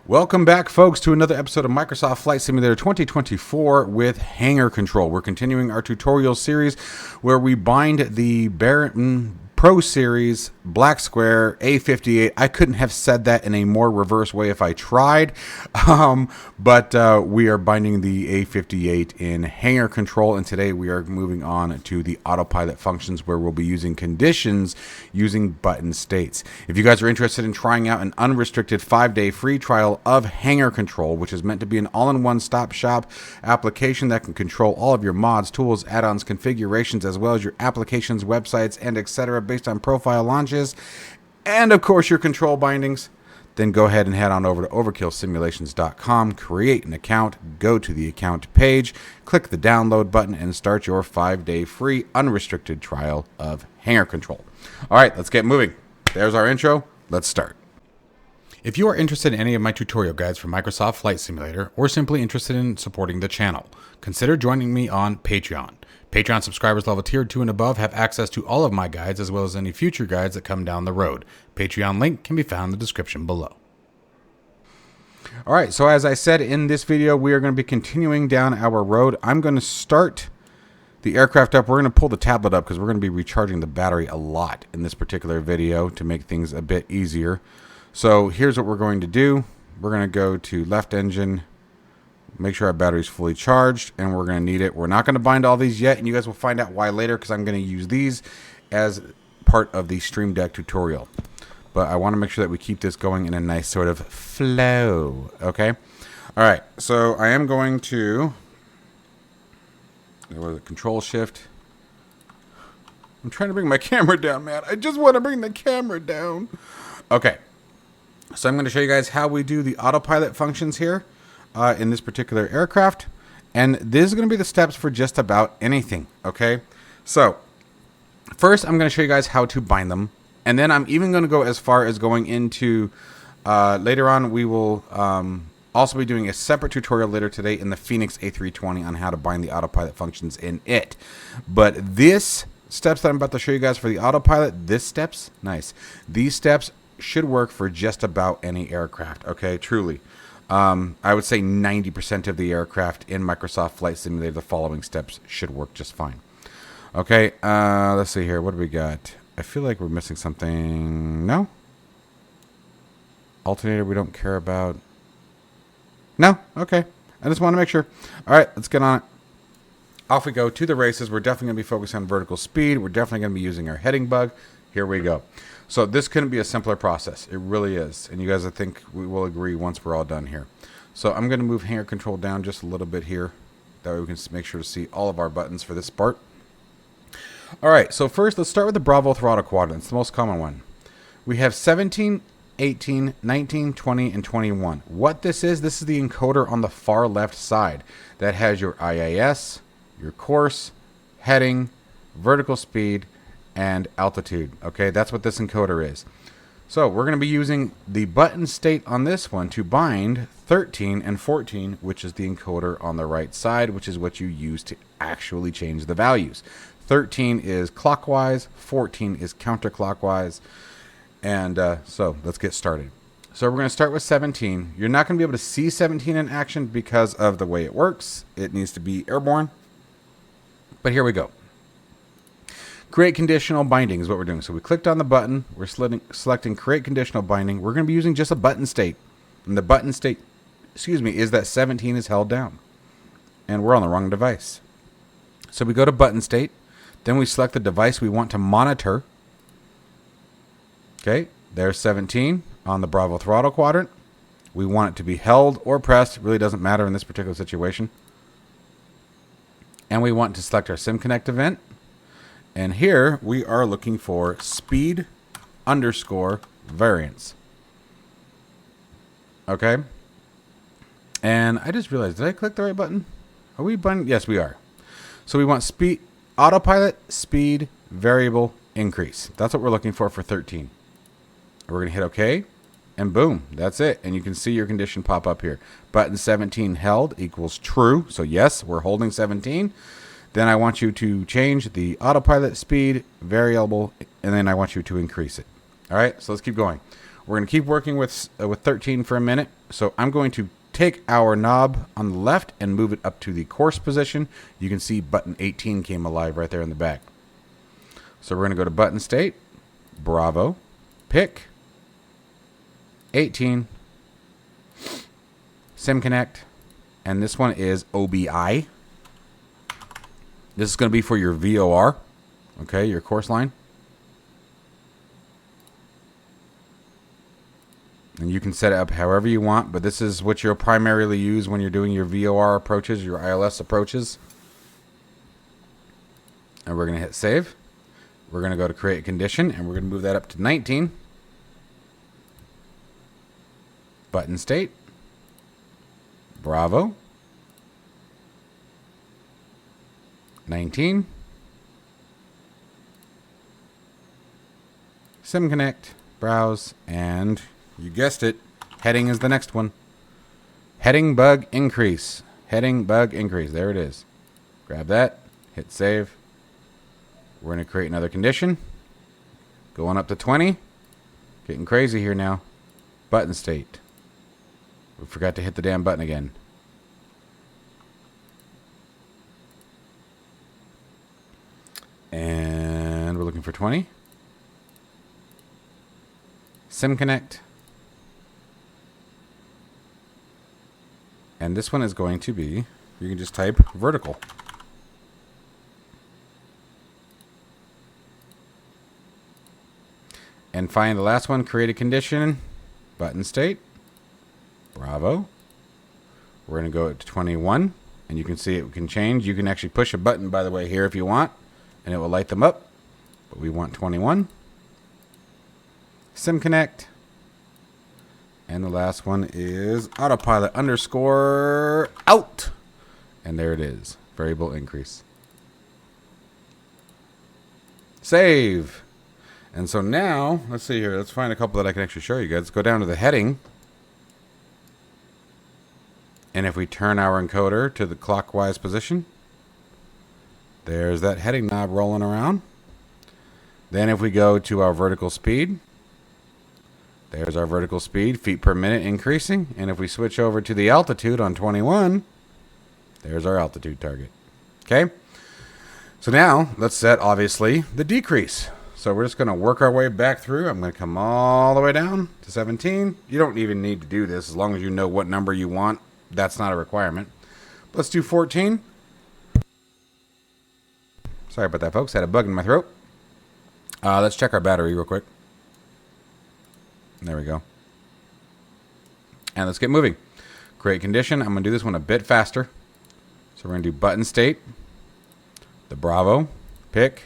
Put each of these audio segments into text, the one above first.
Welcome back, folks, to another episode of Microsoft Flight Simulator 2024 with Hangar Control. We're continuing our tutorial series where we bind the Baron Pro Series BlackSquare A58. I couldn't have said that in a more reverse way if I tried, but we are binding the A58 in Hangar Control, and today we are moving on to the autopilot functions where we'll be using conditions using button states. If you guys are interested in trying out an unrestricted 5-day free trial of Hangar Control, which is meant to be an all-in-one stop shop application that can control all of your mods, tools, add-ons, configurations, as well as your applications, websites, and etc. based on profile launches, and of course your control bindings, then go ahead and head on over to overkillsimulations.com, create an account, go to the account page, click the download button, and start your 5-day free unrestricted trial of Hangar Control. All right, let's get moving. There's our intro. Let's start. If you are interested in any of my tutorial guides for Microsoft Flight Simulator, or simply interested in supporting the channel, consider joining me on Patreon. Patreon subscribers level tier 2 and above have access to all of my guides as well as any future guides that come down the road. Patreon link can be found in the description below. Alright, so as I said in this video, we are going to be continuing down our road. I'm going to start the aircraft up. We're going to pull the tablet up because we're going to be recharging the battery a lot in this particular video to make things a bit easier. So here's what we're going to do. We're going to go to left engine, make sure our battery's fully charged, and we're going to need it. We're not going to bind all these yet, and you guys will find out why later because I'm going to use these as part of the Stream Deck tutorial. But I want to make sure that we keep this going in a nice sort of flow, okay? All right, so I am going to go to the control shift. I'm trying to bring my camera down, man. I just want to bring the camera down. Okay, so I'm going to show you guys how we do the autopilot functions here. In this particular aircraft, and this is going to be the steps for just about anything. Okay, so first I'm going to show you guys how to bind them, and then I'm even going to go as far as going into later on we will also be doing a separate tutorial later today in the Phoenix A320 on how to bind the autopilot functions in it. But this steps that I'm about to show you guys for the autopilot, these steps should work for just about any aircraft. Okay, truly. I would say 90% of the aircraft in Microsoft Flight Simulator, the following steps should work just fine. Okay, let's see here. What do we got? I feel like we're missing something. No? Alternator we don't care about. No? Okay. I just want to make sure. All right, let's get on it. Off we go to the races. We're definitely going to be focused on vertical speed. We're definitely going to be using our heading bug. Here we go. So this couldn't be a simpler process. It really is. And you guys, I think we will agree once we're all done here. So I'm going to move Hangar Control down just a little bit here. That way we can make sure to see all of our buttons for this part. All right, so first let's start with the Bravo Throttle Quadrant. It's the most common one. We have 17, 18, 19, 20, and 21. What this is the encoder on the far left side that has your IAS, your course, heading, vertical speed, and altitude. Okay, that's what this encoder is. So we're going to be using the button state on this one to bind 13 and 14, which is the encoder on the right side, which is what you use to actually change the values. 13 is clockwise, 14 is counterclockwise, and so let's get started. So we're going to start with 17. You're not going to be able to see 17 in action because of the way it works. It needs to be airborne. But here we go. Create conditional binding is what we're doing. So we clicked on the button. We're selecting create conditional binding. We're going to be using just a button state. And the button state, is that 17 is held down. And we're on the wrong device. So we go to button state. Then we select the device we want to monitor. Okay, there's 17 on the Bravo Throttle Quadrant. We want it to be held or pressed. It really doesn't matter in this particular situation. And we want to select our SimConnect event. And here we are looking for speed underscore variance. Okay. And I just realized, did I click the right button? Are we button? Yes, we are. So we want speed, autopilot, speed, variable, increase. That's what we're looking for 13. We're going to hit OK. And boom, that's it. And you can see your condition pop up here. Button 17 held equals true. So yes, we're holding 17. Then I want you to change the autopilot speed variable, and then I want you to increase it. All right, so let's keep going. We're going to keep working with 13 for a minute. So I'm going to take our knob on the left and move it up to the coarse position. You can see button 18 came alive right there in the back. So we're going to go to button state, Bravo, pick, 18, sim connect, and this one is OBI. This is going to be for your VOR, okay, your course line. And you can set it up however you want, but this is what you'll primarily use when you're doing your VOR approaches, your ILS approaches. And we're going to hit save. We're going to go to create condition, and we're going to move that up to 19. Button state. Bravo. 19. Sim connect, browse, and you guessed it, heading is the next one. Heading bug increase. Heading bug increase. There it is. Grab that, hit save. We're going to create another condition. Going up to 20. Getting crazy here now. Button state. We forgot to hit the damn button again. And we're looking for 20. Sim connect. And this one is going to be, you can just type vertical. And find the last one, create a condition, button state, Bravo. We're going to go to 21, and you can see it can change. You can actually push a button, by the way, here if you want, and it will light them up. But we want 21. Sim connect. And the last one is autopilot underscore out. And there it is. Variable increase. Save. And so now, let's see here. Let's find a couple that I can actually show you guys. Let's go down to the heading. And if we turn our encoder to the clockwise position, there's that heading knob rolling around. Then if we go to our vertical speed, there's our vertical speed, feet per minute increasing. And if we switch over to the altitude on 21, there's our altitude target. Okay? So now, let's set, obviously, the decrease. So we're just going to work our way back through. I'm going to come all the way down to 17. You don't even need to do this as long as you know what number you want. That's not a requirement. Let's do 14. Sorry about that, folks. Had a bug in my throat. Let's check our battery real quick. There we go. And let's get moving. Create condition. I'm going to do this one a bit faster. So we're going to do button state. The Bravo. Pick.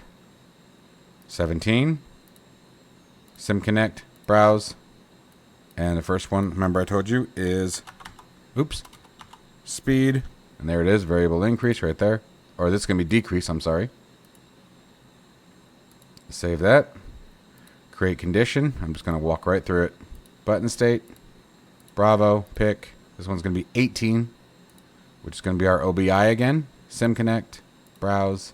17. Sim connect. Browse. And the first one, remember I told you, is, oops, speed. And there it is. Variable increase right there. Or this is going to be decrease, I'm sorry. Save that. Create condition. I'm just going to walk right through it. Button state. Bravo. Pick. This one's going to be 18, which is going to be our OBI again. Sim connect. Browse.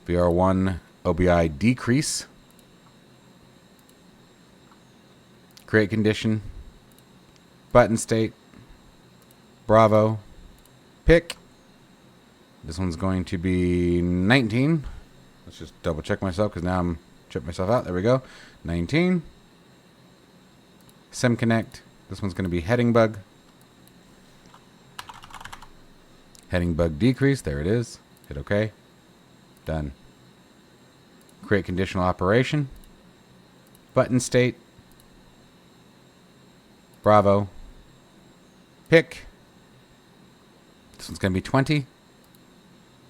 VR1 OBI decrease. Create condition. Button state. Bravo. Pick. This one's going to be 19. Let's just double check myself because now I'm tripping myself out. There we go. 19. Sim connect. This one's going to be heading bug. Heading bug decrease. There it is. Hit OK. Done. Create conditional operation. Button state. Bravo. Pick. This one's going to be 20.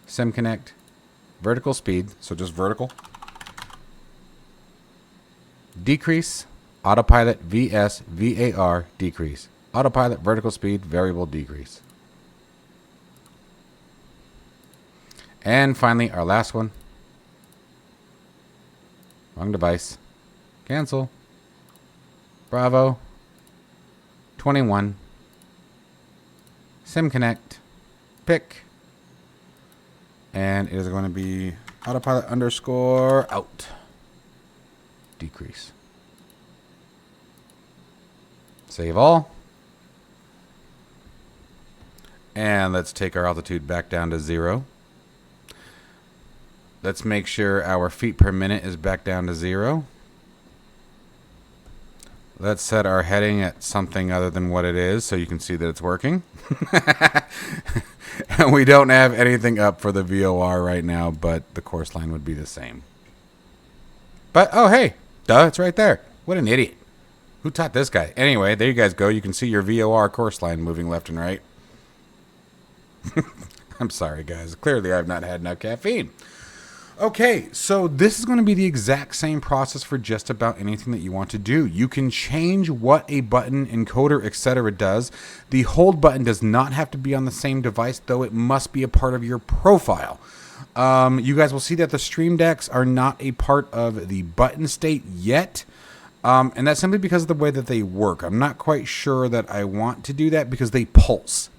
Sim connect. Vertical speed, so just vertical. Decrease. Autopilot VS VAR decrease. Autopilot vertical speed variable decrease. And finally, our last one. Wrong device. Cancel. Bravo. 21. Sim connect. Pick. And it is going to be autopilot underscore out. decrease. Save all. And let's take our altitude back down to 0. Let's make sure our feet per minute is back down to 0. Let's set our heading at something other than what it is so you can see that it's working. And we don't have anything up for the VOR right now, but the course line would be the same. But, oh, hey, duh, it's right there. What an idiot. Who taught this guy? Anyway, there you guys go. You can see your VOR course line moving left and right. I'm sorry, guys. Clearly, I've not had enough caffeine. Okay, so this is going to be the exact same process for just about anything that you want to do. You can change what a button, encoder, etc. does. The hold button does not have to be on the same device, though it must be a part of your profile. You guys will see that the Stream Decks are not a part of the button state yet. And that's simply because of the way that they work. I'm not quite sure that I want to do that because they pulse.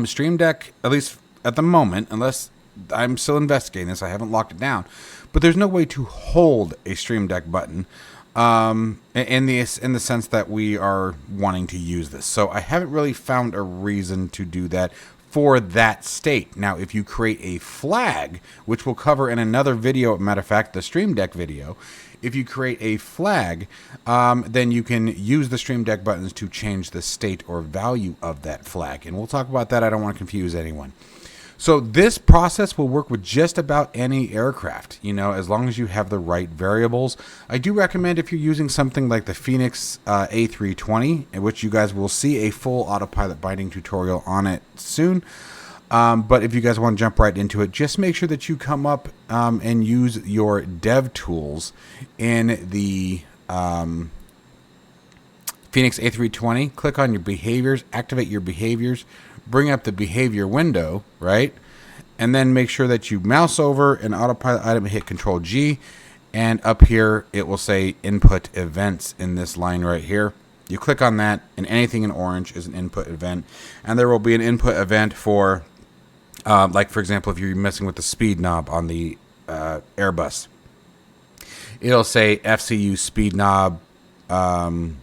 Stream Deck, at least at the moment, unless I'm still investigating this, I haven't locked it down, but there's no way to hold a Stream Deck button in the sense that we are wanting to use this. So I haven't really found a reason to do that for that state. Now, if you create a flag, which we'll cover in another video, matter of fact, the Stream Deck video, if you create a flag, then you can use the Stream Deck buttons to change the state or value of that flag. And we'll talk about that. I don't want to confuse anyone. So this process will work with just about any aircraft, you know, as long as you have the right variables. I do recommend if you're using something like the Phoenix A320, in which you guys will see a full autopilot binding tutorial on it soon. But if you guys want to jump right into it, just make sure that you come up and use your dev tools in the Phoenix A320. Click on your behaviors, activate your behaviors, bring up the behavior window, right? And then make sure that you mouse over an autopilot item and hit Control G. And up here, it will say input events in this line right here. You click on that, and anything in orange is an input event. And there will be an input event for, like, for example, if you're messing with the speed knob on the Airbus. It'll say FCU speed knob, rotate,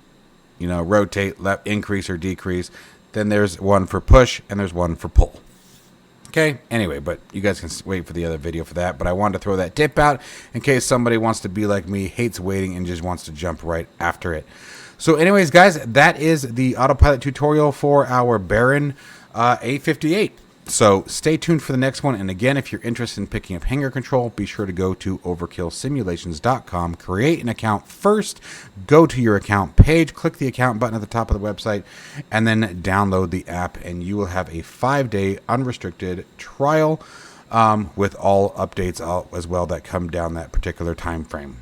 left, increase or decrease. Then there's one for push, and there's one for pull. Okay, anyway, but you guys can wait for the other video for that. But I wanted to throw that tip out in case somebody wants to be like me, hates waiting, and just wants to jump right after it. So anyways, guys, that is the autopilot tutorial for our Baron A58. So stay tuned for the next one. And again, if you're interested in picking up Hangar Control, be sure to go to overkillsimulations.com, create an account first, go to your account page, click the account button at the top of the website, and then download the app, and you will have a 5-day unrestricted trial with all updates as well that come down that particular time frame.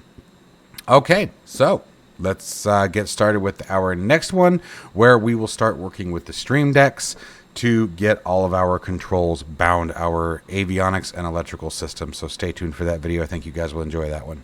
Okay, so let's get started with our next one, where we will start working with the Stream Decks to get all of our controls bound, our avionics and electrical system. So stay tuned for that video. I think you guys will enjoy that one.